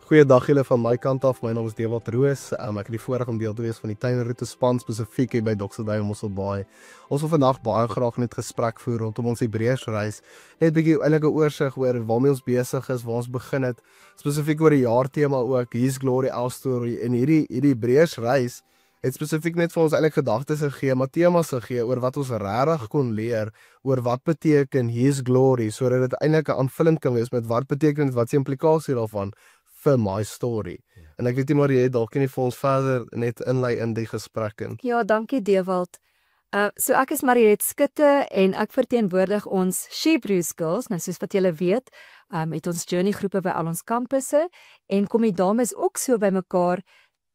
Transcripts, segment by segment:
Goeiedag julle van my kant af, my naam is Dewald Roos. Ek het die voorreg om deel te wees van die tuinroete span spesifiek hier by Doxeday Mosselbaai. Ons wil vandag baie graag net gesprek voer rondom ons Hebreërsreis. Net 'n bietjie eintlik 'n oorsig oor waarmee ons besig is, waar ons begin het, spesifiek oor die jaartema ook, His Glory, Our Story. En hierdie Hebreërsreis het spesifiek net vir ons eintlik gedagtes gegee, maar temas gegee oor wat ons regtig kon leer oor wat beteken His Glory, sodat dit eintlik 'n aanvullend kan wees met wat beteken dit, wat is die implikasie daarvan vir my story. En ek weet nie maar jy dalk kan nie vir ons verder net inlei in die gesprek in. Ja, dankie Dewald. So ek is Mariette Skutte en ek verteenwoordig ons Hebrews Girls. Nou soos wat julle weet, het ons journey groepe by al ons kampusse en kom die dames ook so bymekaar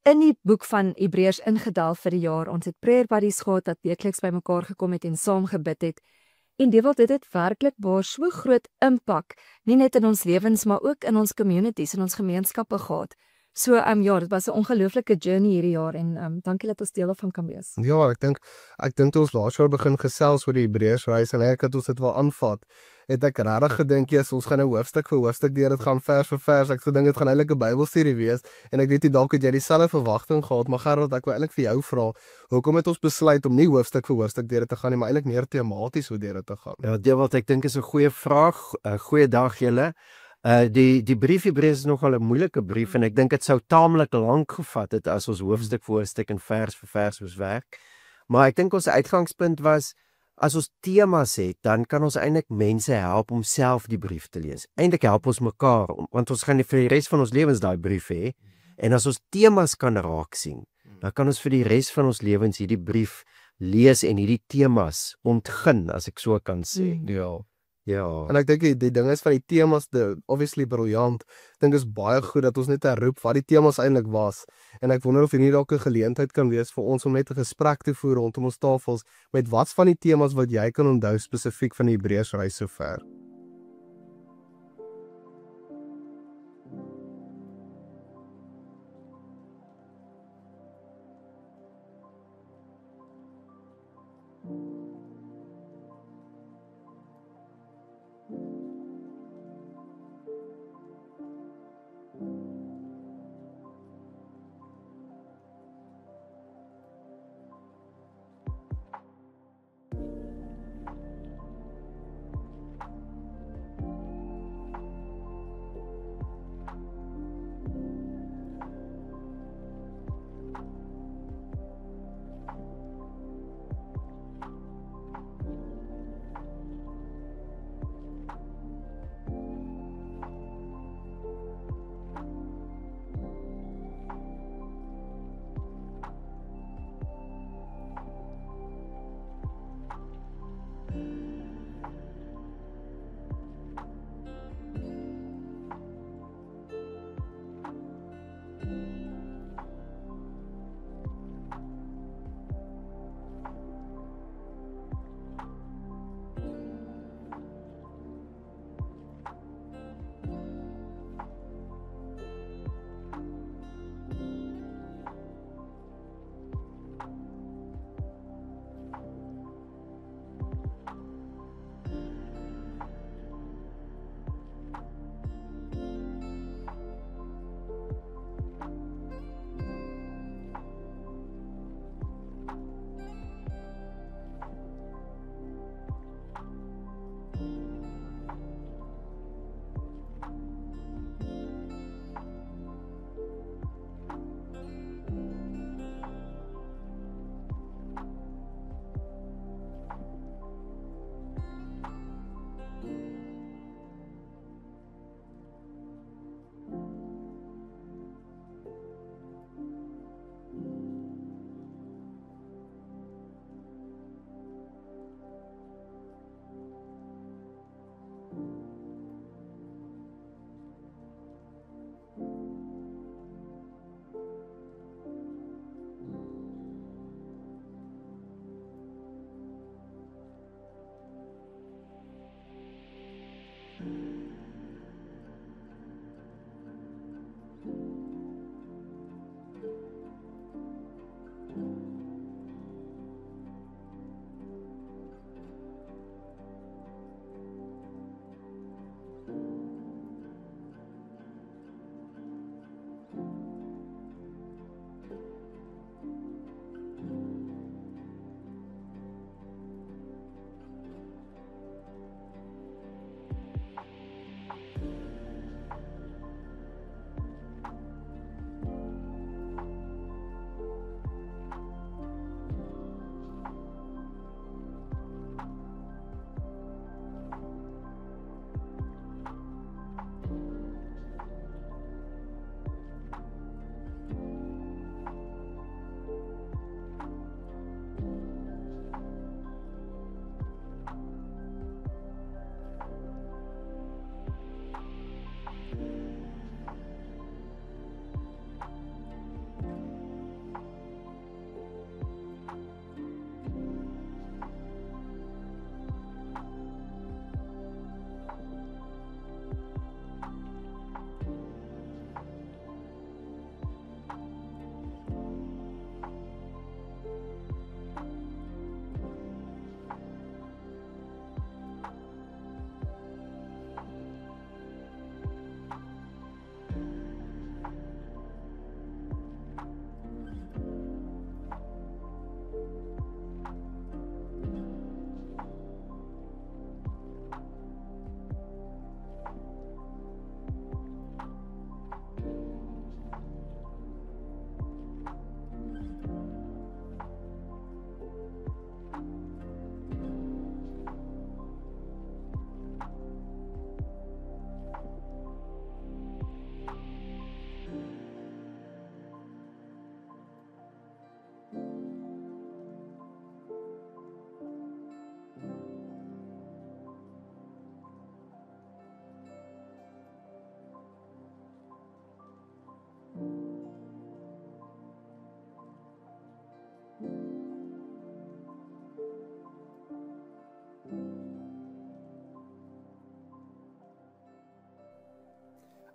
in die boek van Hebreërs ingedelf vir die jaar. Ons het prayer buddies gehad wat weekliks bymekaar gekom het en saam gebid het. En Dewald, dit het werklik waar so groot impak, nie net in ons lewens, maar ook in ons communities, in ons gemeenskappe gehad. So, ja, dit was 'n ongelooflike journey hierdie jaar en dankie dat ons deel daarvan kan wees. Ja, ek dink toe ons laas jaar begin gesels oor die Hebreërsreis en ek het ons dit wel aanvat, het ek regtig gedink ons gaan nou hoofstuk vir hoofstuk deur dit gaan vers vir vers. Ek gedink dit gaan eintlik 'n Bybelstudie wees en ek weet nie dalk het jy dieselfde verwagting gehad, maar Gerard, ek wil eintlik vir jou vra, hoekom het ons besluit om nie hoofstuk vir hoofstuk deur dit te gaan nie, maar eintlik meer tematies oor deur dit te gaan? Ja, Dewald, ek dink is 'n goeie vraag. Goeiedag julle. Die brief Hebreërs is nogal 'n moeilike brief en ek dink dit sou taamlik lank gevat het as ons hoofstuk vir hoofstuk en vers vir vers moes werk. Maar ek dink ons uitgangspunt was, as ons temas het, dan kan ons eintlik mense help om self die brief te lees. Eintlik help ons mekaar, want ons gaan vir die res van ons lewens daai brief hê. En as ons temas kan raak sien, dan kan ons vir die res van ons lewens hierdie brief lees en hierdie temas ontgin, as ek so kan sê. Ja. En ek dink die ding is van die temas, obviously briljant. Ek dink is baie goed dat ons net herroep wat die temas eintlik was. En ek wonder of hier nie dalk 'n geleentheid kan wees vir ons om net 'n gesprek te voer rondom ons tafels met wat's van die temas wat jy kan onthou spesifiek van die Hebreërsreis sover.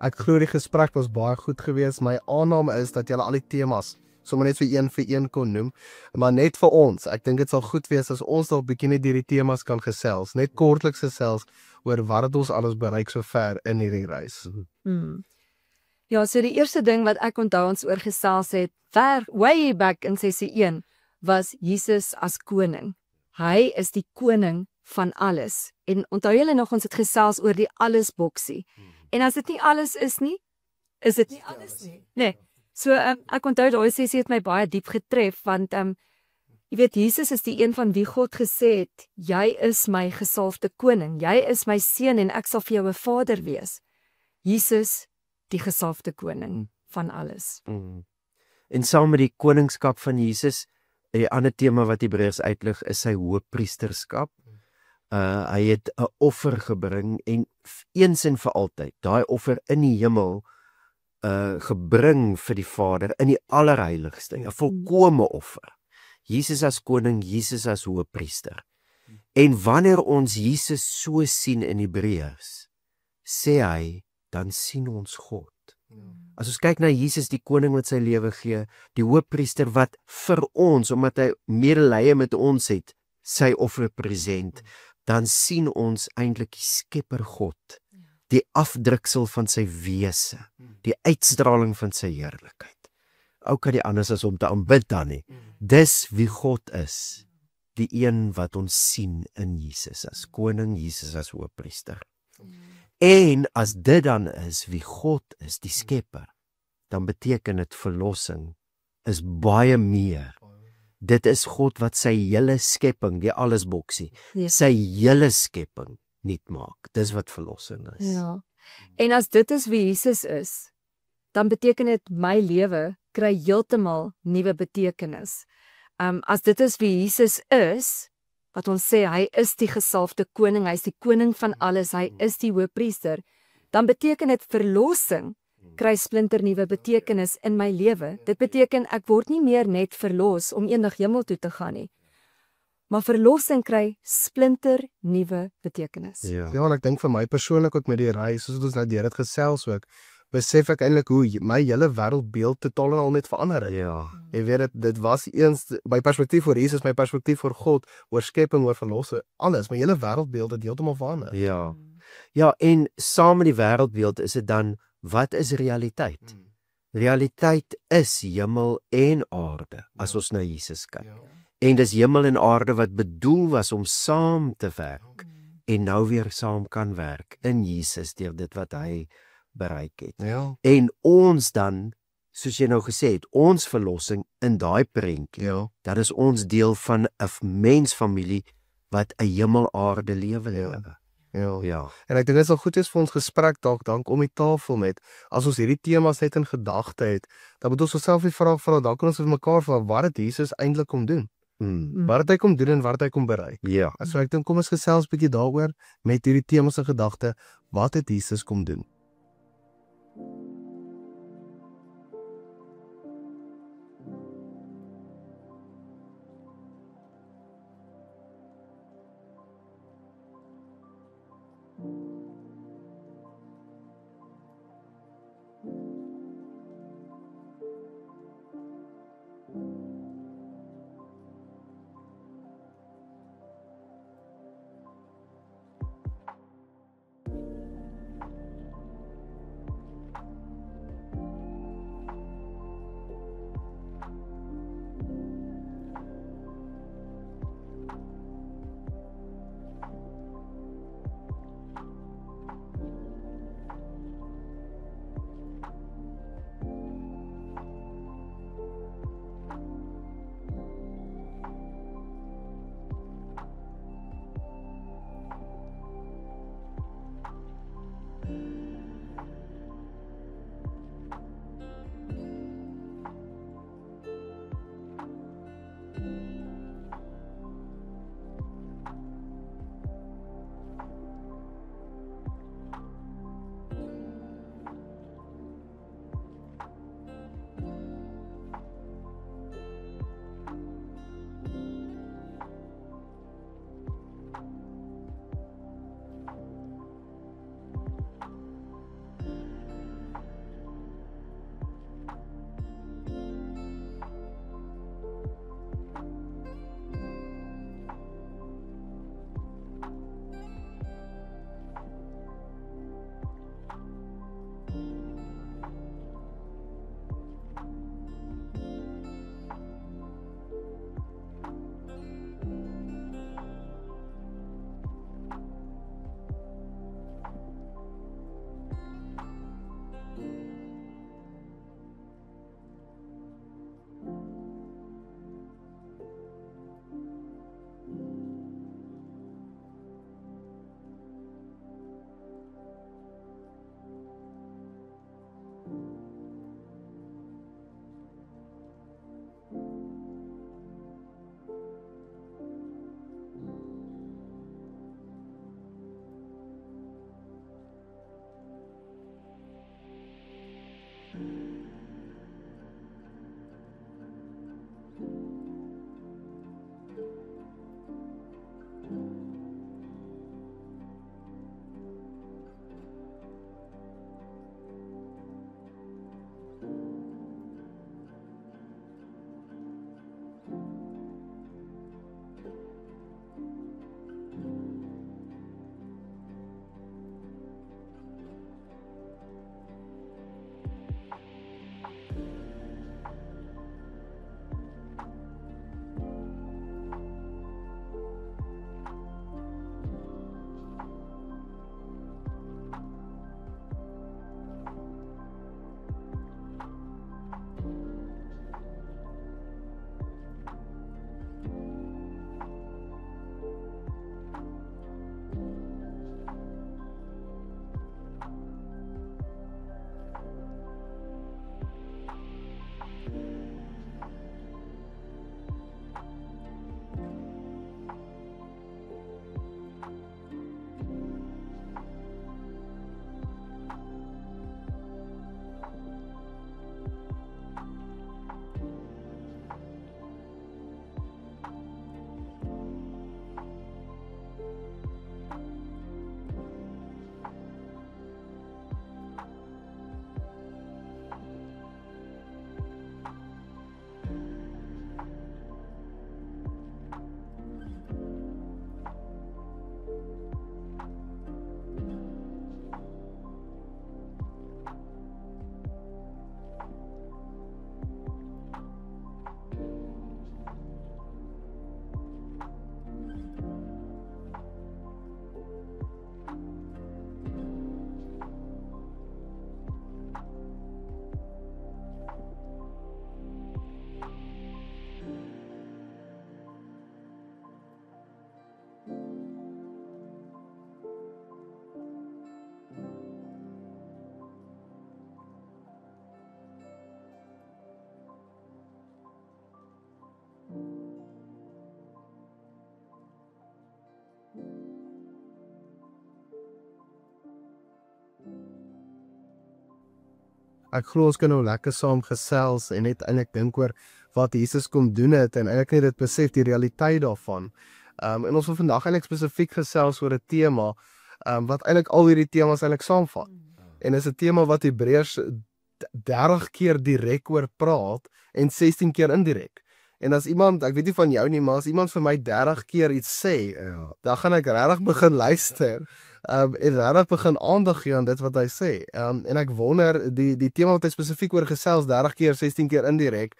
Ek glo die gesprek was baie goed geweest. My aanname is dat julle al die temas sommer net vir een kon noem, maar net vir ons. Ek dink dit sal goed wees as ons dalk bietjie net hierdie temas kan gesels, net kortliks gesels oor wat het ons alles bereik so ver in hierdie reis. Ja, so die eerste ding wat ek onthou ons oor gesels het, way back in sessie 1, was Jesus as koning. Hy is die koning van alles. En onthou julle nog ons het gesels oor die alles boksie. En as dit nie alles is nie, is dit nie alles nie. Nee. So ek onthou daai sessie het my baie diep getref want jy weet Jesus is die een van wie God gesê het, jy is my gesalfde koning, jy is my seun en ek sal vir jou 'n vader wees. Jesus, die gesalfde koning van alles. En saam met die koningskap van Jesus, 'n ander tema wat Hebreërs uitlig is sy hoëpriesterskap. Hy het 'n offer gebring en eens en vir altyd daai offer in die hemel gebring vir die Vader in die allerheiligste, 'n volkomme offer. Jesus as koning, Jesus as hoëpriester. En wanneer ons Jesus so sien in Hebreërs, sê hy, dan sien ons God. As ons kyk na Jesus die koning wat sy lewe gee, die hoëpriester wat vir ons, omdat hy medelee met ons het, sy offer present, dan sien ons eintlik die Skepper God, die afdruksel van sy wese, die uitstraling van sy heerlikheid. Ook kan die anders as om te aanbid dan nie. Dis wie God is, die een wat ons sien in Jesus as koning, Jesus as hoëpriester. En as dit dan is wie God is, die Skepper, dan beteken dit verlossing is baie meer. Dit is God wat sy hele skepping, die allesboksie, sy hele skepping nuut maak. Dis wat verlossing is. Ja. En as dit is wie Jesus is, dan beteken dit my lewe kry heeltemal nuwe betekenis. As dit is wie Jesus is, wat ons sê hy is die gesalfde koning, hy is die koning van alles, hy is die hoëpriester, dan beteken dit verlossing kry splinter nuwe betekenis in my lewe. Dit beteken ek word nie meer net verlos om eendag hemel toe te gaan nie. Maar verlossing kry splinter nuwe betekenis. Ja, en ek dink vir my persoonlik ook met die reis, soos ons nou deur dit gesels ook, besef ek eintlik hoe my hele wêreldbeeld totaal en al net verander het. Ja. Jy weet dit was eens my perspektief oor Jesus, my perspektief oor God, oor skepping, oor verlossing, alles, my hele wêreldbeeld het heeltemal verander. Ja. Ja, en saam met die wêreldbeeld is dit dan, wat is realiteit? Realiteit is hemel en aarde, as ons na Jesus kyk. En dis hemel en aarde wat bedoel was om saam te werk, en nou weer saam kan werk, in Jesus, deur dit wat hy bereik het. Ja. En ons dan, soos jy nou gesê het, ons verlossing in daai prentjie, dat is ons deel van 'n mensfamilie, wat 'n hemel-aarde lewe lewe. Ja. En ek dink dit sal goed wees vir ons gesprek dalk om die tafel met, as ons hierdie temas net in gedagte het, dan moet ons osself die vraag vra, dan kan ons vir mekaar vra, wat het Jesus eintlik kom doen? Wat het hy kom doen en wat het hy kom bereik? Ja. So ek dink kom ons gesels 'n bietjie daaroor met hierdie temas in gedagte, wat het Jesus kom doen? ek glo ons kan nou lekker saam gesels en net eintlik dink oor wat Jesus kom doen het en eintlik net dit besef die realiteit daarvan. En ons wil vandag eintlik spesifiek gesels oor 'n tema wat eintlik al hierdie temas eintlik saamvat. En is 'n tema wat Hebreërs 30 keer direk oor praat en 16 keer indirek. En as iemand, ek weet nie van jou nie, maar as iemand vir my 30 keer iets sê, dan gaan ek regtig begin luister. En regtig begin aandag gee aan dit wat hy sê. En ek wonder die tema wat hy spesifiek oor gesels 30 keer, 16 keer indirek,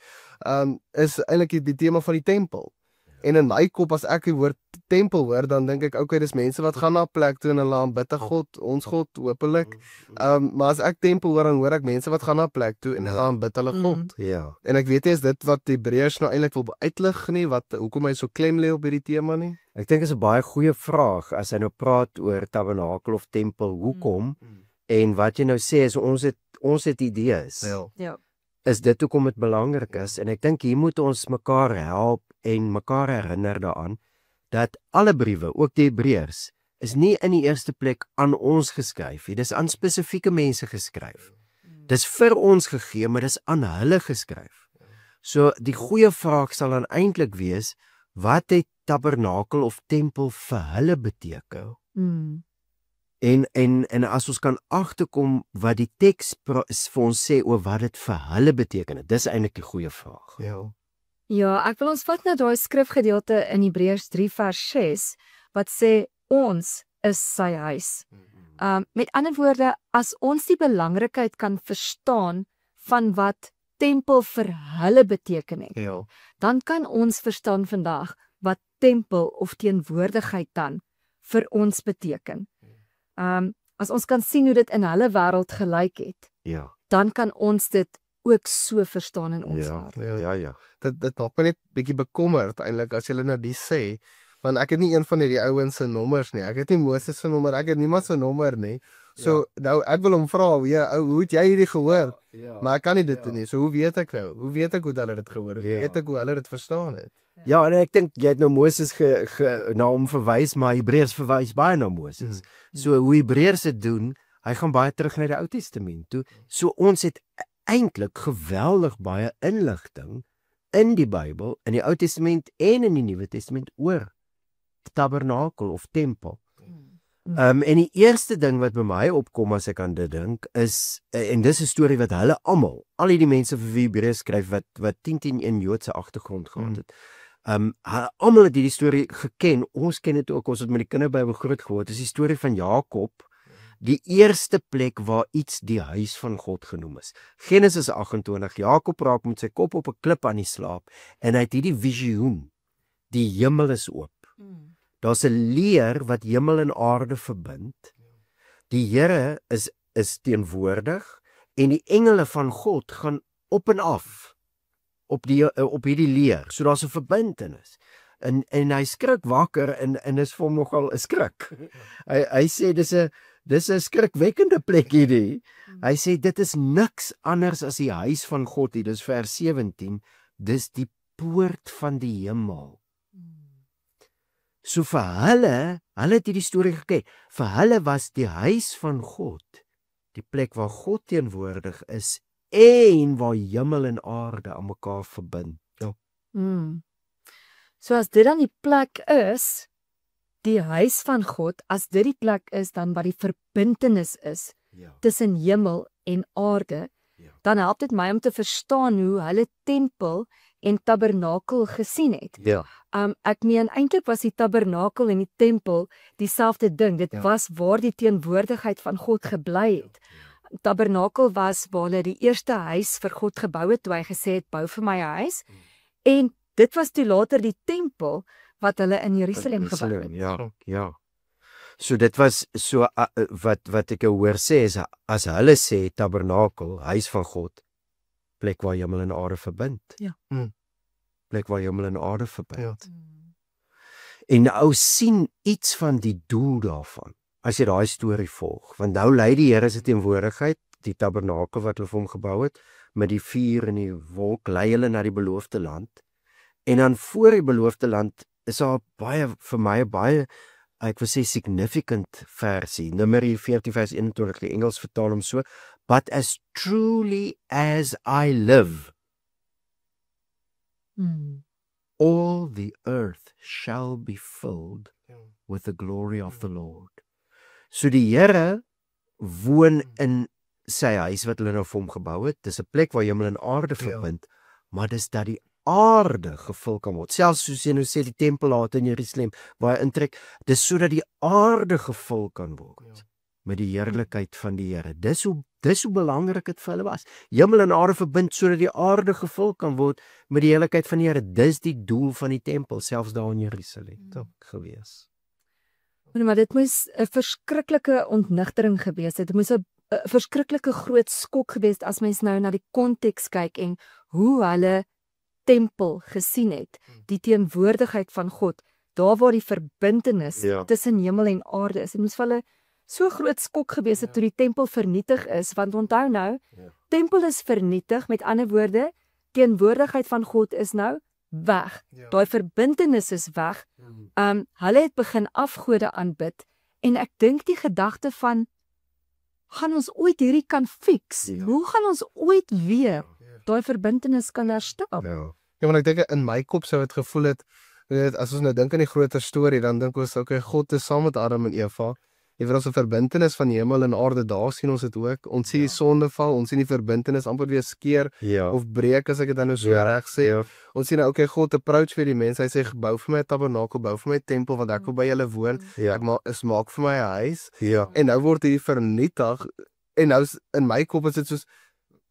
is eintlik die tema van die tempel. En in my kop as ek die woord tempel hoor, dan dink ek okay, dis mense wat gaan na 'n plek toe en hulle aanbid 'n God, ons God hopelik. Maar as ek tempel hoor, dan hoor ek mense wat gaan na 'n plek toe en hulle aanbid hulle God. Ja. En ek weet nie is dit wat Hebreërs nou eintlik wil uitlig nie, hoekom hy so klem lê op hierdie tema nie. Ek dink is 'n baie goeie vraag as hy nou praat oor tabernakel of tempel, hoekom? En wat jy nou sê is ons het idees. Ja. Is dit hoekom dit belangrik is en ek dink hier moet ons mekaar help en mekaar herinner daaraan dat alle briewe, ook die Hebreërs, is nie in die eerste plek aan ons geskryf nie, dis aan spesifieke mense geskryf. Dis vir ons gegee, maar dis aan hulle geskryf. So die goeie vraag sal dan eintlik wees, wat het tabernakel of tempel vir hulle beteken? En as ons kan agterkom wat die teks vir ons sê oor wat dit vir hulle beteken, dis eintlik die goeie vraag. Ja, ek wil ons vat na daai skrifgedeelte in Hebreërs 3 vers 6 wat sê ons is sy huis. Met ander woorde, as ons die belangrikheid kan verstaan van wat tempel vir hulle beteken het, dan kan ons verstaan vandag wat tempel of teenwoordigheid dan vir ons beteken. As ons kan sien hoe dit in hulle wêreld gelyk het, dan kan ons dit ook so verstaan in ons hart. Ja. Dit maak my net bietjie bekommerd eintlik as jy nou die sê, want ek het nie een van hierdie ouens se nommers nie. Ek het nie Moses se nommer, ek het niemand se nommer nie. So nou ek wil hom vra, hoe het jy hierdie gehoor? Maar ek kan nie dit doen nie. So hoe weet ek nou? Hoe weet ek hoe hulle dit gehoor het? Hoe weet ek hoe hulle dit verstaan het? Ja, en ek dink jy het nou Moses na hom verwys, maar Hebreërs verwys baie na Moses. So hoe Hebreërs dit doen, hy gaan baie terug na die Ou Testament toe. So ons het eintlik geweldig baie inligting in die Bybel, in die Ou Testament en in die Nuwe Testament oor tabernakel of tempel. En die eerste ding wat by my opkom as ek aan dit dink is, en dis 'n storie wat hulle almal, al die mense vir wie Hebreërs skryf wat 10 in Joodse agtergrond gehad het. Almal het hierdie storie geken. Ons ken dit ook, ons het met die Kinderbybel groot geword. Dis die storie van Jakob, die eerste plek waar iets die huis van God genoem is. Genesis 28, Jakob raak met sy kop op 'n klip aan die slaap en hy het hierdie visioen. Die hemel is oop. Daar's 'n leer wat hemel en aarde verbind. Die Here is teenwoordig en die engele van God gaan op en af op hierdie leer. So daar's 'n verbintenis. En hy skrik wakker en is vir hom nogal 'n skrik. Hy sê dis 'n skrikwekkende plek hierdie. Hy sê dit is niks anders as die huis van God hier. Dis vers 17. Dis die poort van die hemel. So vir hulle het hierdie storie geken. Vir hulle was die huis van God die plek waar God teenwoordig is en waar hemel en aarde aan mekaar verbind. So as dit dan die plek is, die huis van God, as dit die plek is dan wat die verbintenis is tussen hemel en aarde, dan help dit my om te verstaan hoe hulle tempel en tabernakel gesien het. Ek meen eintlik was die tabernakel en die tempel dieselfde ding. Dit was waar die teenwoordigheid van God gebly het. Tabernakel was waar hulle die eerste huis vir God gebou het, toe hy gesê het, bou vir my 'n huis. En dit was toe later die tempel wat hulle in Jerusalem gebou het. Ja. So dit was so wat ek hoor sê is as hulle sê tabernakel, huis van God, plek waar hemel en aarde verbind. Plek waar hemel en aarde verbind. En nou sien iets van die doel daarvan as jy daai storie volg. Want nou lei die Here se teenwoordigheid, die tabernakel wat hulle vir hom gebou het, met die vuur en die wolk lei hulle na die beloofde land. En dan voor die beloofde land is daar vir my baie ek wil sê significant versie. Numeri 14 vers 21, die Engels vertaal hom so, but as truly as I live, all the earth shall be filled with the glory of the Lord. So die Here woon in sy huis wat hulle nou vir hom gebou het. Dis 'n plek waar hemel en aarde verbind, maar dis dat die aarde gevul kan word. Selfs soos jy nou sê die tempel laat in Jerusalem waar hy intrek, dis sodat die aarde gevul kan word met die heerlikheid van die Here. Dis hoe belangrik dit vir hulle was. Hemel en aarde verbind sodat die aarde gevul kan word met die heerlikheid van die Here. Dis die doel van die tempel, selfs daar in Jerusalem gewees. Maar dit moes 'n verskriklike ontnigtering gewees het. Dit moes 'n verskriklike groot skok gewees het as mens nou na die konteks kyk en hoe hulle tempel gesien het, die teenwoordigheid van God, daar waar die verbintenis tussen hemel en aarde is. Dit moes vir hulle so groot skok gewees het toe die tempel vernietig is, want onthou nou, tempel is vernietig, met ander woorde, teenwoordigheid van God is nou weg. Daai verbintenis is weg. Hulle het begin afgode aanbid en ek dink die gedagte van gaan ons ooit hierdie kan fix? Hoe gaan ons ooit weer daai verbintenis kan herstel? Ja, want ek dink in my kop sou dit gevoel het, as ons nou dink aan die groter storie, dan dink ons okay, God is saam met Adam en Eva. Jy weet ons 'n verbintenis van hemel en aarde, daar sien ons dit ook. Ons sien die sondeval, ons sien die verbintenis amper weer skeur of breek, as ek dit dan nou so reg sê. Ons sien nou okay, God approach vir die mense. Hy sê bou vir my 'n tabernakel, bou vir my 'n tempel want ek wil by julle woon. Ek maak vir my 'n huis. En nou word hierdie vernietig en nou in my kop is dit soos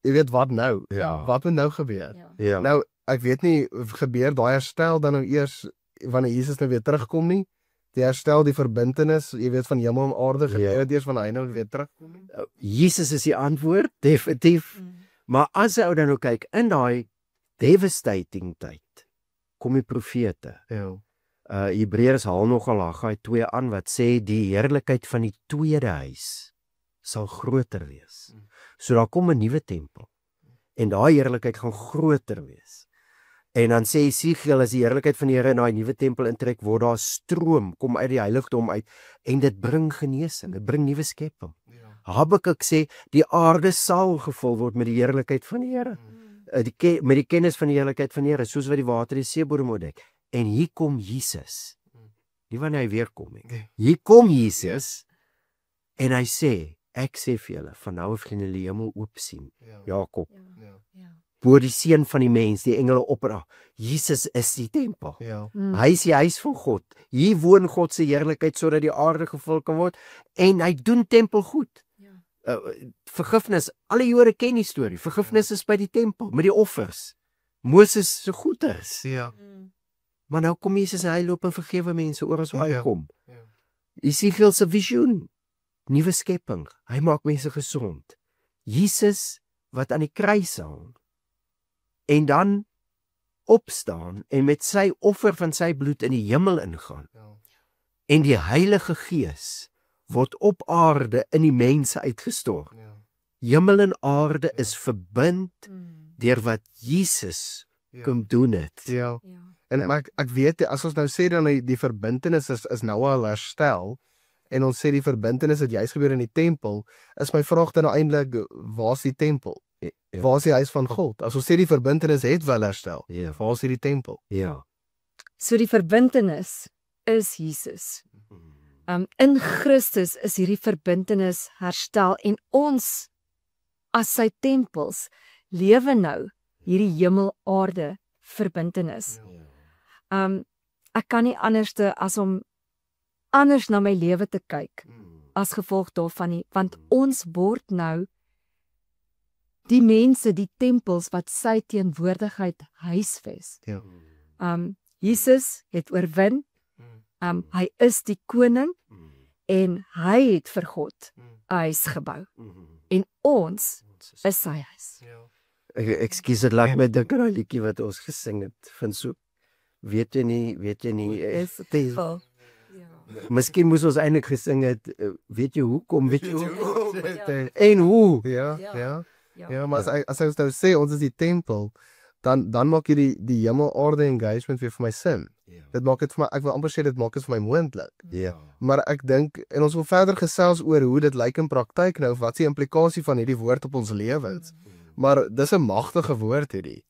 jy weet wat nou? Wat moet nou gebeur? Nou ek weet nie gebeur daai herstel dan nou eers wanneer Jesus nou weer terugkom nie. Die herstel, die verbintenis, jy weet van hemel en aarde, gebeur dit eers van hy nou weer terugkom nie. Jesus is die antwoord, definitief. Maar as jy dan nou kyk in daai devastating tyd, kom die profete. Hebreërs haal nogal Haggai 2 aan wat sê die heerlikheid van die tweede huis sal groter wees. So daar kom 'n nuwe tempel. En daai heerlikheid gaan groter wees. En dan sê Esegiel as die heerlikheid van die Here in daai nuwe tempel intrek, word daar stroom kom uit die heiligdom uit en dit bring genesing, dit bring nuwe skepping. Habakuk sê die aarde sal gevul word met die heerlikheid van die Here. Met die kennis van die heerlikheid van die Here, soos wat die water die seebodem oordek. En hier kom Jesus. Nie wanneer hy weer kom nie. Hier kom Jesus en hy sê, ek sê vir julle, van nou af gaan julle die hemel oop sien. Jakob. Voor die seun van die mens, die engele opdra. Jesus is die tempel. Hy is die huis van God. Hier woon God se heerlikheid sodat die aarde gevul kan word en hy doen tempel goed. Vergifnis, alle Jode ken die storie. Vergifnis is by die tempel met die offers. Moses se goeders. Maar nou kom Jesus en hy loop en vergewe mense oor as hy kom. Esegiel se visioen, nuwe skepping. Hy maak mense gesond. Jesus wat aan die kruis hang en dan opstaan en met sy offer van sy bloed in die hemel ingaan. En die Heilige Gees word op aarde in die mense uitgestort. Hemel en aarde is verbind deur wat Jesus kom doen het. En ek weet as ons nou sê dan die verbintenis is nou al herstel en ons sê die verbintenis het juis gebeur in die tempel, is my vraag dan nou eintlik waar's die tempel? Waar is die huis van God? As ons sê die verbintenis het wel herstel, waar is die tempel? So die verbintenis is Jesus. In Christus is hierdie verbintenis herstel en ons as sy tempels lewe nou hierdie hemel-aarde verbintenis. Ek kan nie anderste as om anders na my lewe te kyk as gevolg daarvan nie, want ons word nou die mense, die tempels wat sy teenwoordigheid huisves. Jesus het oorwin, hy is die koning en hy het vir God 'n huis gebou. En ons is sy huis. Ekskuus, dit laat my dink aan 'n liedjie wat ons gesing het van so weet jy nie is miskien moes ons eintlik gesing het weet jy hoekom en hoe. Ja, maar as ons nou sê ons is die tempel, dan maak jy die hemel-aarde engagement weer vir my sin. Ja. Dit maak dit vir my, ek wil amper sê dit maak dit vir my moontlik. Ja. Maar ek dink en ons wil verder gesels oor hoe dit lyk in praktyk nou, wat is die implikasie van hierdie woord op ons lewens. Maar dis 'n magtige woord hierdie.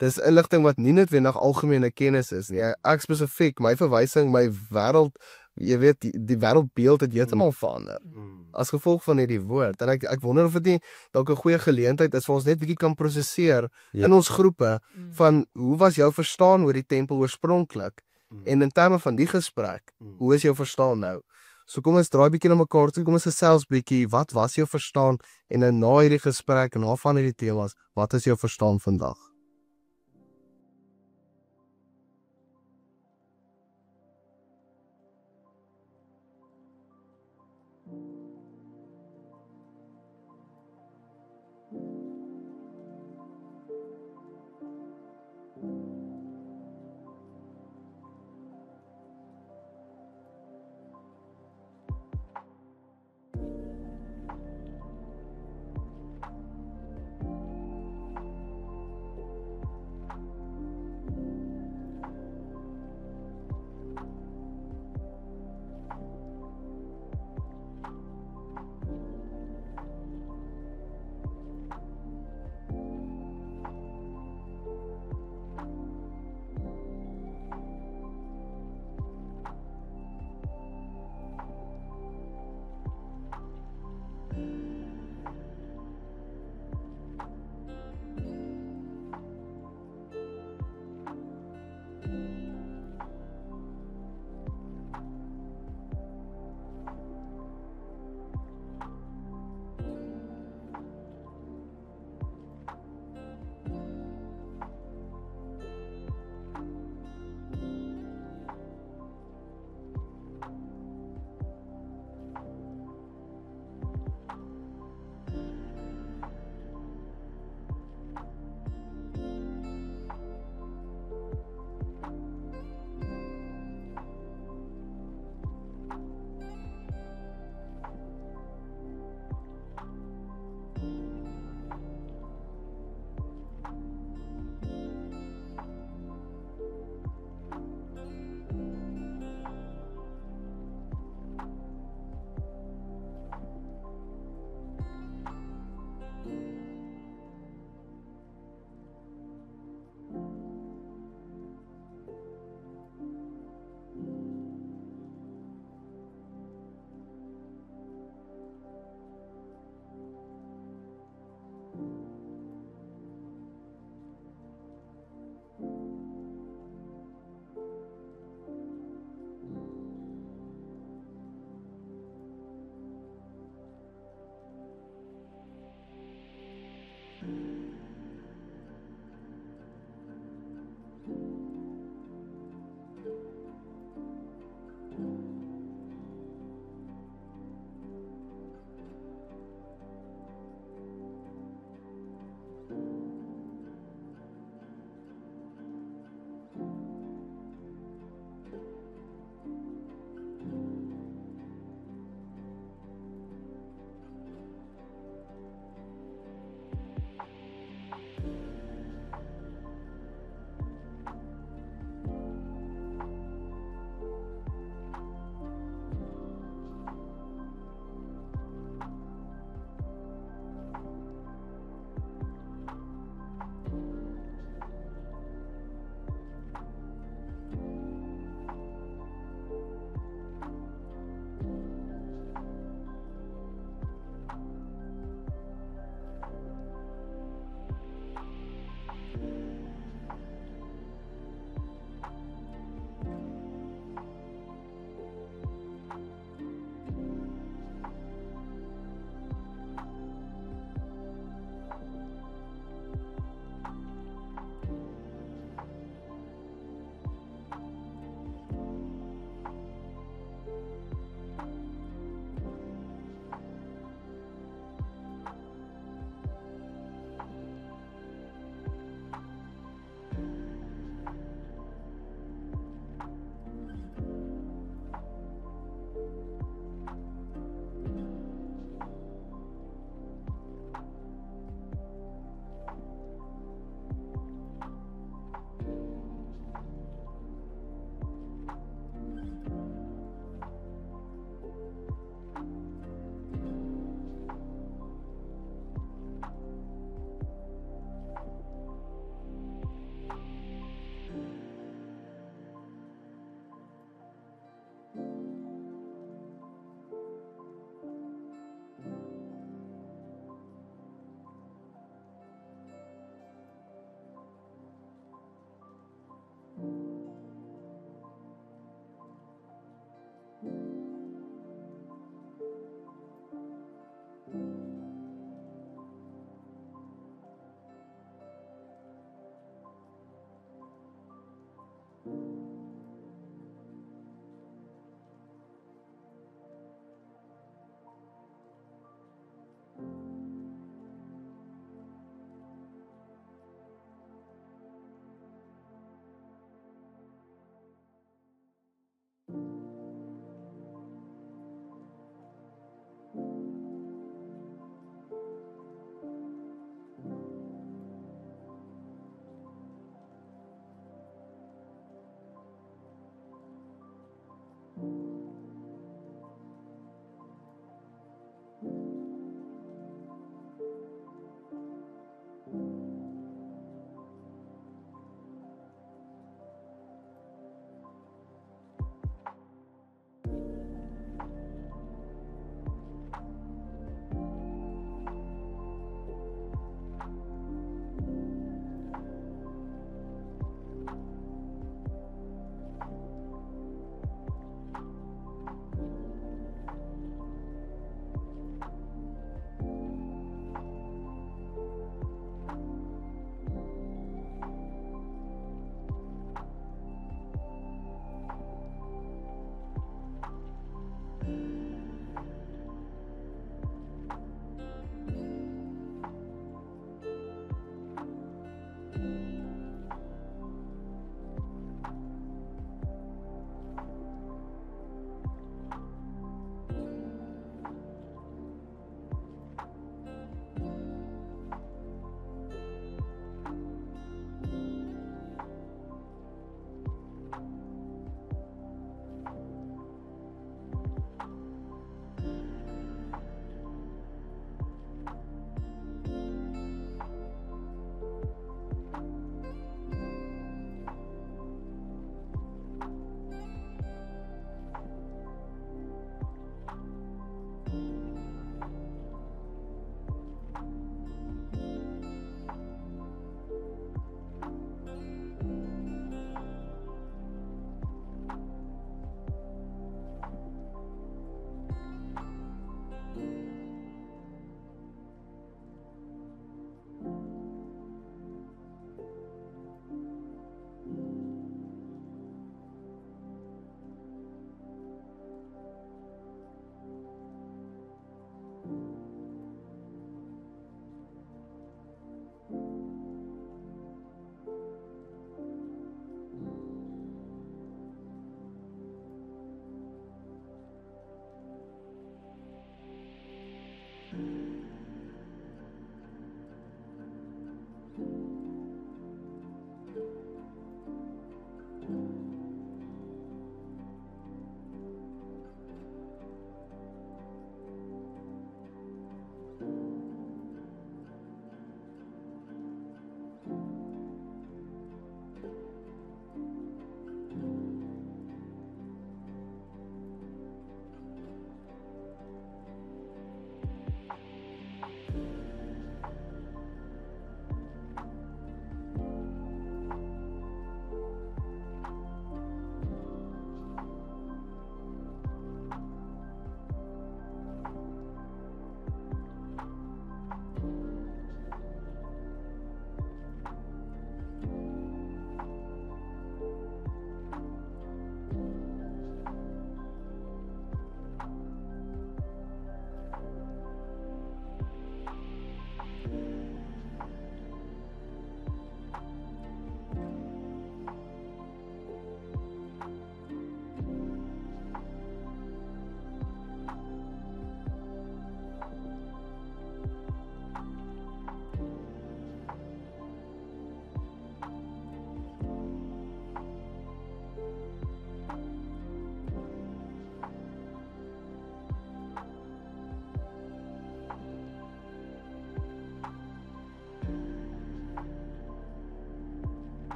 Dis inligting wat nie noodwendig algemene kennis is nie. Ek spesifiek, my verwysing, my wêreld, jy weet, die wêreldbeeld het heeltemal verander as gevolg van hierdie woord. En ek wonder of dit nie dalk 'n goeie geleentheid is vir ons net bietjie kan prosesseer in ons groepe van hoe was jou verstaan oor die tempel oorspronklik en in terme van die gesprek, hoe is jou verstaan nou? So kom ons draai bietjie na mekaar toe, kom ons gesels bietjie, wat was jou verstaan en nou na hierdie gesprek en na van hierdie temas, wat is jou verstaan vandag?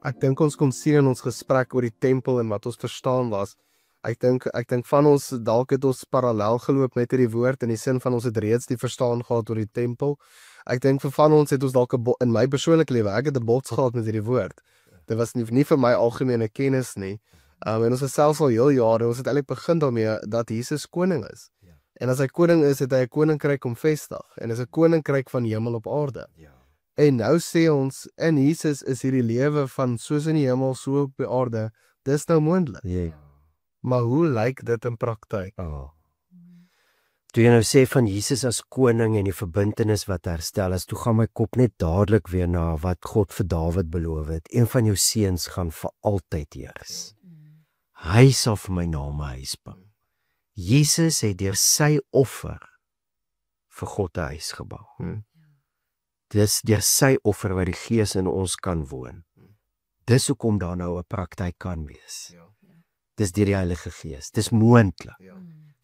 Ek dink ons kon sien in ons gesprek oor die tempel en wat ons verstaan was. Ek dink van ons dalk het ons parallel geloop met hierdie woord in die sin van ons het reeds die verstaan gehad oor die tempel. Ek dink vir van ons het ons dalk in my persoonlike lewe, ek het 'n bots gehad met hierdie woord. Dit was nie vir my algemene kennis nie. En ons het selfs al heel jare, ons het eintlik begin daarmee dat Jesus koning is. En as hy koning is, het hy 'n koninkryk om vestig en is 'n koninkryk van hemel op aarde. En nou sê ons, in Jesus is hierdie lewe van soos in die hemel, so op die aarde, dis nou moontlik. Maar hoe lyk dit in praktyk? Toe jy nou sê van Jesus as koning en die verbintenis wat herstel is, toe gaan my kop net dadelik weer na wat God vir Dawid beloof het. Een van jou seuns gaan vir altyd heers. Hy sal vir my naam 'n huis bou. Jesus het deur sy offer vir God 'n huis gebou. Dis deur sy offer wat die Gees in ons kan woon. Dis hoekom daar nou 'n praktyk kan wees. Dis deur die Heilige Gees. Dis moontlik.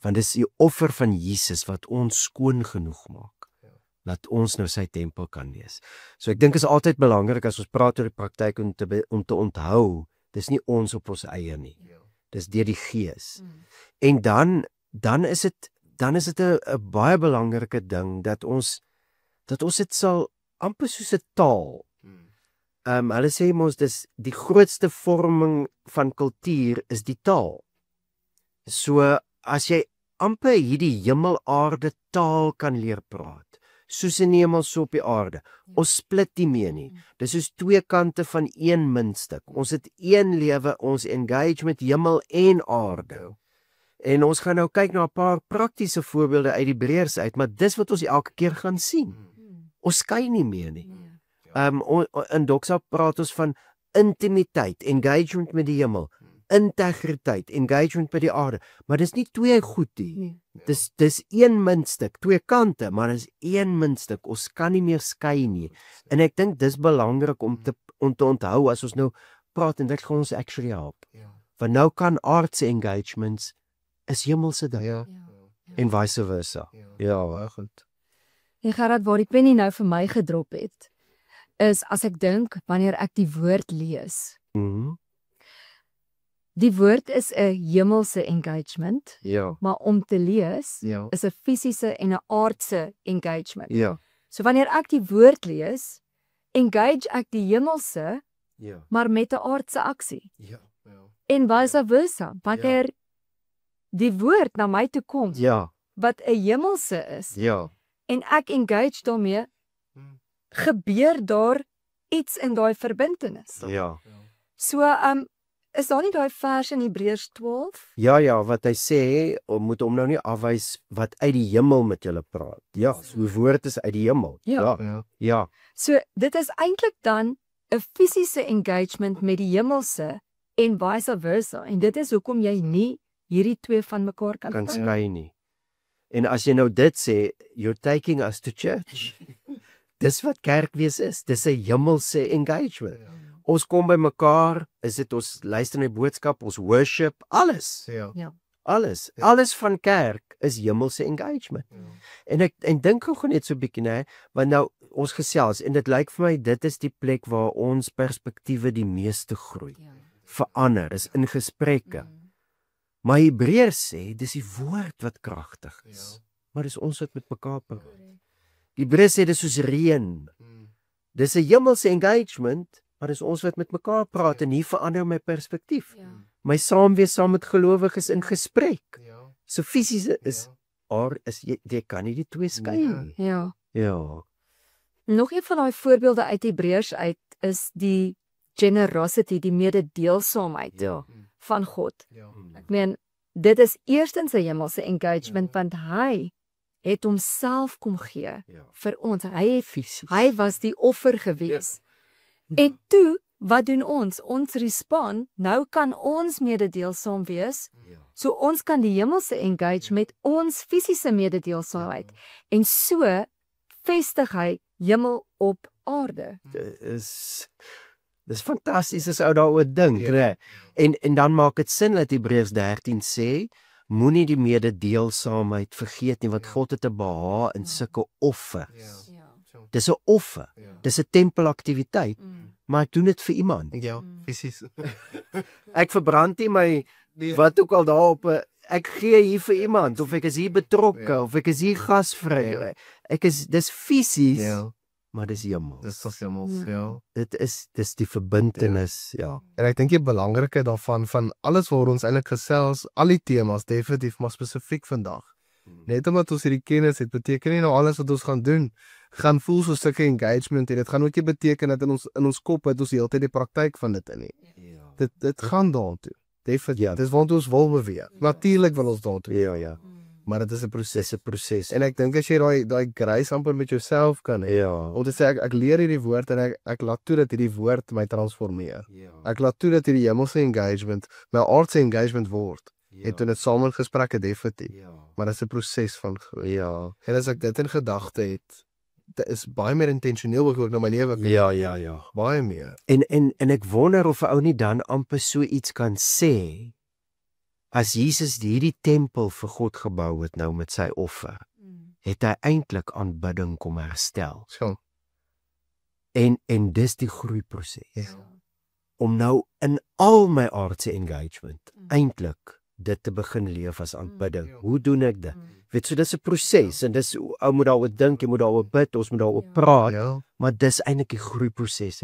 Want dis die offer van Jesus wat ons skoon genoeg maak. Dat ons nou sy tempel kan wees. So ek dink is altyd belangrik as ons praat oor die praktyk om te onthou, dis nie ons op ons eie nie. Dis deur die Gees. En dan is dit 'n baie belangrike ding dat ons dit sal amper soos 'n taal. Hulle sê mos dis die grootste vorming van kultuur is die taal. So as jy amper hierdie hemel-aarde taal kan leer praat, soos in die hemel so op die aarde, ons split nie meer nie. Dis soos twee kante van een muntstuk. Ons het een lewe, ons engage met hemel en aarde. En ons gaan nou kyk na 'n paar praktiese voorbeelde uit die Hebreërs uit, maar dis wat ons elke keer gaan sien. Ons skei nie meer nie. In Doxa praat ons van intimiteit, engagement met die hemel, integriteit, engagement met die aarde, maar dis nie twee goed nie. Dis een muntstuk, twee kante, maar dis een muntstuk. Ons kan nie meer skei nie. En ek dink dis belangrik om te onthou as ons nou praat en dit gaan ons actually help. Want nou kan aardse engagements is hemelse dinge en vice versa. Ja, goed. Gerard, waar die pennie nou vir my gedrop het, is as ek dink wanneer ek die woord lees. Die woord is 'n hemelse engagement, Ja. maar om te lees Ja. is 'n fisiese en 'n aardse engagement. Ja. So wanneer ek die woord lees, engage ek die hemelse, Ja. maar met 'n aardse aksie. Ja. En vice versa, wanneer die woord na my toe kom, Ja. wat 'n hemelse is, Ja. en ek engage daarmee, gebeur daar iets in daai verbintenis. Ja. So, is daar nie daai vers in Hebreërs 12? Ja, ja, wat hy sê, moet hom nou nie afwys wat uit die hemel met julle praat. Ja, so die woord is uit die hemel. Ja. Ja. Ja. So, dit is eintlik dan 'n fisiese engagement met die hemelse en vice versa. En dit is hoekom jy nie hierdie twee van mekaar kan Kan skei. skei nie. En as jy nou dit sê, you're taking us to church. Dis wat kerkwees is. Dis 'n hemelse engagement. Ons kom by mekaar, is dit ons luister na die boodskap, ons worship, alles. Ja. Alles. Alles van kerk is hemelse engagement. En ek dink gou net so 'n bietjie, nê, want nou ons gesels en dit lyk vir my dit is die plek waar ons perspektiewe die meeste groei. Verander, is in gesprekke. Maar Hebreërs sê dis die woord wat kragtig is. Maar dis ons wat met mekaar praat. Hebreërs sê dis soos reën. Dis 'n hemelse engagement, maar dis ons wat met mekaar praat en hier verander my perspektief. My saamwees saam met gelowiges in gesprek. So fisiese is jy kan nie die twee skei nie. Ja. Ja. Nog een van daai voorbeelde uit Hebreërs uit is die generosity, die mededeelsaamheid Ja. van God. Ek meen, dit is eerstens 'n hemelse engagement want hy het homself kom gee Ja. vir ons. Hy Fisies. was die offer gewees. En toe, wat doen ons? Ons respond, nou kan ons mededeelsaam wees. Ja. So ons kan die hemelse engage met ons fisiese mededeelsaamheid. En so vestig hy hemel op aarde. Dis fantasties as ou daaroor dink, né? En dan maak dit sin dat Hebreërs 13 sê, moenie die mededeelsaamheid vergeet nie, want God het 'n behaag in sulke offers. Dis 'n offer. Dis 'n tempelaktiwiteit, maar ek doen dit vir iemand. Ja, fisies. Ek verbrand nie my wat ook al daarop ek gee hier vir iemand of ek is hier betrokke of ek is hier gasvry. Dis fisies, maar dis hemel. Dis so hemels, ja. Dis die verbintenis, ja. En ek dink die belangrikheid daarvan van alles waar ons eintlik gesels, al die temas definitief maar spesifiek vandag. Net omdat ons hierdie kennis het, beteken nie nou alles wat ons gaan doen gaan voel so 'n stukkie engagement en dit gaan ook nie beteken dat in ons kop het ons heeltyd die praktyk van dit in nie. Dit gaan daartoe. Definitief. Dis waar ons wil beweeg. Natuurlik wil ons daartoe. Ja. Maar dit is 'n proses. Proses. En ek dink as jy daai grace amper met jouself kan hê. Om te sê ek leer hierdie woord en ek laat toe dat hierdie woord my transformeer. Ek laat toe dat hierdie hemelse engagement my aardse engagement word. En toe dit saam in gesprekke definitief. Maar dit is 'n proses van groei. Ja. En as ek dit in gedagte het, dit is baie meer intentioneel ook na my lewe. Ja. Baie meer. En ek wonder of 'n ou nie dan amper so iets kan sê as Jesus hierdie tempel vir God gebou het nou met sy offer, het hy eintlik aanbidding kom herstel. So. En dis die groeiproses. Om nou in al my aardse engagement eintlik dit te begin leef as aanbidding. Hoe doen ek dit? Weet so dis 'n proses en dis ou moet daaroor dink, jy moet daaroor bid, ons moet daaroor praat, Ja. maar dis eintlik die groeiproses.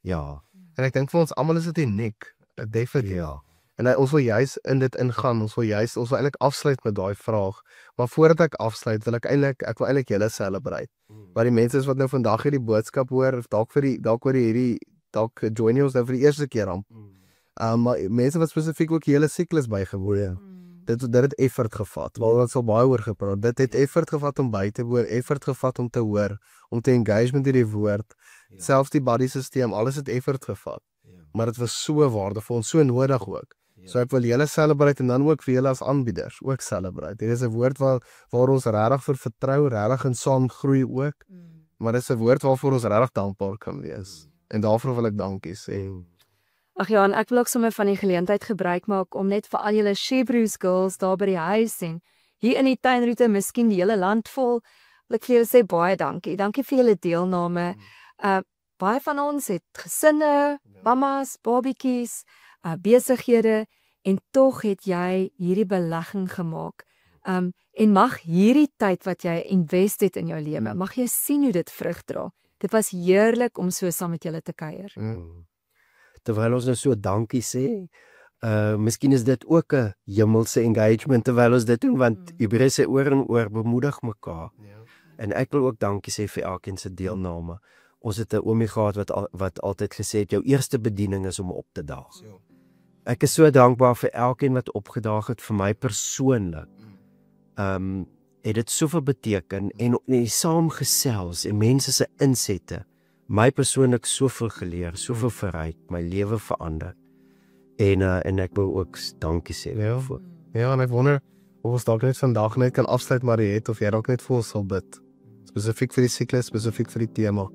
Ja. En ek dink vir ons almal is dit uniek. Definitief. Ja. En ons wil juis in dit ingaan. Ons wil eintlik afsluit met daai vraag. Maar voordat ek afsluit, wil ek wil eintlik julle celebrate. Maar die mense wat nou vandag hierdie boodskap hoor of dalk join ons nou vir die eerste keer aan. Maar mense wat spesifiek ook die hele siklus bygewoon het. Dit het effort gevat. Waar ons al baie oor gepraat. Dit het effort gevat om by te woon, effort gevat om te hoor, om te engage met hierdie woord. Selfs die body stelsel, alles het effort gevat. Maar dit was so waardevol en so nodig ook. So ek wil julle celebrate en dan ook vir julle as aanbieders ook celebrate. Dit is 'n woord waar ons regtig vir vertrou, regtig in saam groei ook. Maar dit is 'n woord waarvoor ons regtig dankbaar kan wees. En daarvoor wil ek dankie sê. Ag ja, en ek wil ook sommer van die geleentheid gebruik maak om net vir al julle Shebrews girls daar by die huis en hier in die tuinroete, miskien die hele land vol, wil ek vir julle sê baie dankie. Dankie vir julle deelname. Baie van ons het gesinne, mamas, babietjies. besighede en tog het jy hierdie belegging gemaak. En mag hierdie tyd wat jy invest het in jou lewe, mag jy sien hoe dit vrug dra. Dit was heerlik om so saam met julle te kuier. Terwyl ons nou so dankie sê, miskien is dit ook 'n hemelse engagement terwyl ons dit doen, want Hebreë sê oor en oor bemoedig mekaar. En ek wil ook dankie sê vir elkeen se deelname. Ons het 'n oomie gehad wat altyd gesê het jou eerste bediening is om op te daag. Ek is so dankbaar vir elkeen wat opgedaag het vir my persoonlik. Het dit soveel beteken en die saamgesels en mense se insette my persoonlik soveel geleer, soveel verryk, my lewe verander. En ek wil ook dankie sê daarvoor. Ja, en ek wonder of ons dalk net vandag net kan afsluit Mariet, of jy dalk net vir ons sal bid. Spesifiek vir die siklus, spesifiek vir die tema.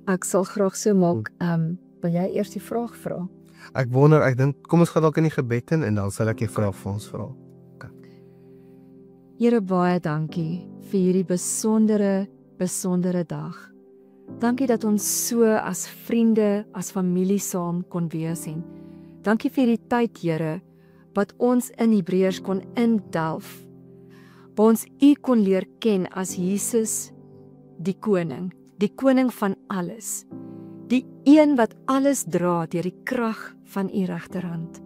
Ek sal graag so maak. Wil jy eers die vraag vra? Ek wonder, ek dink, kom ons gaan dalk in die gebed in en dan sal ek die vraag vir ons vra. Here, baie dankie vir hierdie besondere dag. Dankie dat ons so as vriende, as familie saam kon wees en dankie vir hierdie tyd, Here, wat ons in Hebreërs kon indelf. Waar ons U kon leer ken as Jesus, die koning van alles. Die een wat alles dra deur die krag van U regterhand.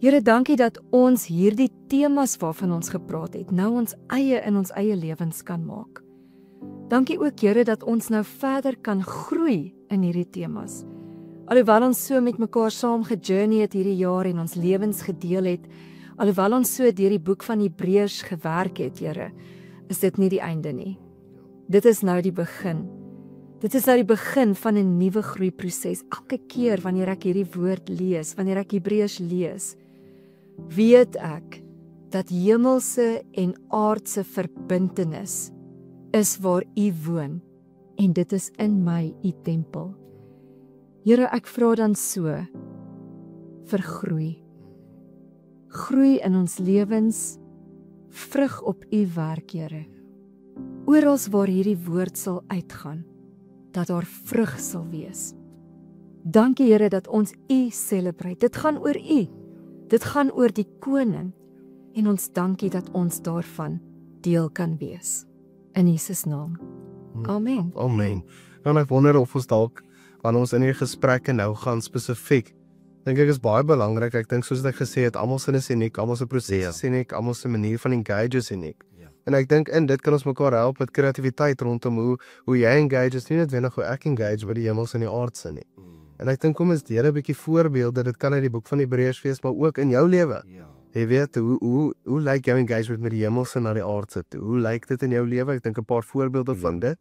Here, dankie dat ons hierdie temas waarvan ons gepraat het, nou ons eie in ons eie lewens kan maak. Dankie ook, Here, dat ons nou verder kan groei in hierdie temas. Alhoewel ons so met mekaar saam gejourney het hierdie jaar en ons lewens gedeel het, alhoewel ons so deur die boek van Hebreërs gewerk het, Here, is dit nie die einde nie. Dit is nou die begin. Dit is nou die begin van 'n nuwe groeiproses. Elke keer wanneer ek hierdie woord lees, wanneer ek Hebreërs lees, weet ek dat hemelse en aardse verbintenis is waar U woon en dit is in my, U tempel. Here, ek vra dan so vir groei. Groei in ons lewens, vrug op U werk, Here. Orals waar hierdie woord sal uitgaan, dat daar vrug sal wees. Dankie, Here, dat ons U celebrate. Dit gaan oor U. Dit gaan oor die koning. En ons dankie dat ons daarvan deel kan wees. In Jesus naam. Amen. Amen. En ek wonder of ons dalk, wanneer ons in hierdie gesprekke nou gaan spesifiek, dink ek is baie belangrik. Ek dink soos ek gesê het, almal se is uniek, almal se proses is uniek, almal se manier van engage is uniek. En ek dink in dit kan ons mekaar help met kreatiwiteit rondom hoe jy engage is, nie noodwendig hoe ek engage by die hemels en die aardse nie. En ek dink kom ons deel 'n bietjie voorbeelde, dit kan uit die boek van Hebreërs wees, maar ook in jou lewe. Jy weet, hoe lyk jou engagement met die hemelse na die aardse toe? Hoe lyk dit in jou lewe? Ek dink 'n paar voorbeelde van dit.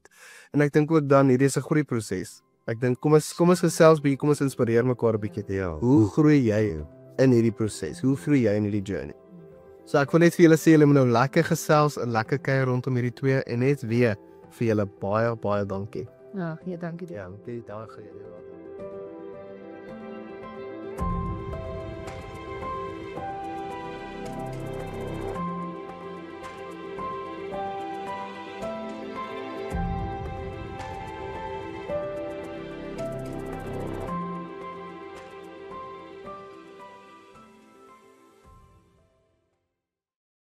En ek dink ook dan hierdie is 'n groeiproses. Ek dink kom ons gesels bietjie, kom ons inspireer mekaar 'n bietjie. Hoe groei jy in hierdie proses? Hoe groei jy in hierdie journey? So ek wil net vir julle sê, julle moet nou lekker gesels en lekker kuier rondom hierdie twee en net weer vir julle baie dankie. Ja, dankie. Ja, dankie.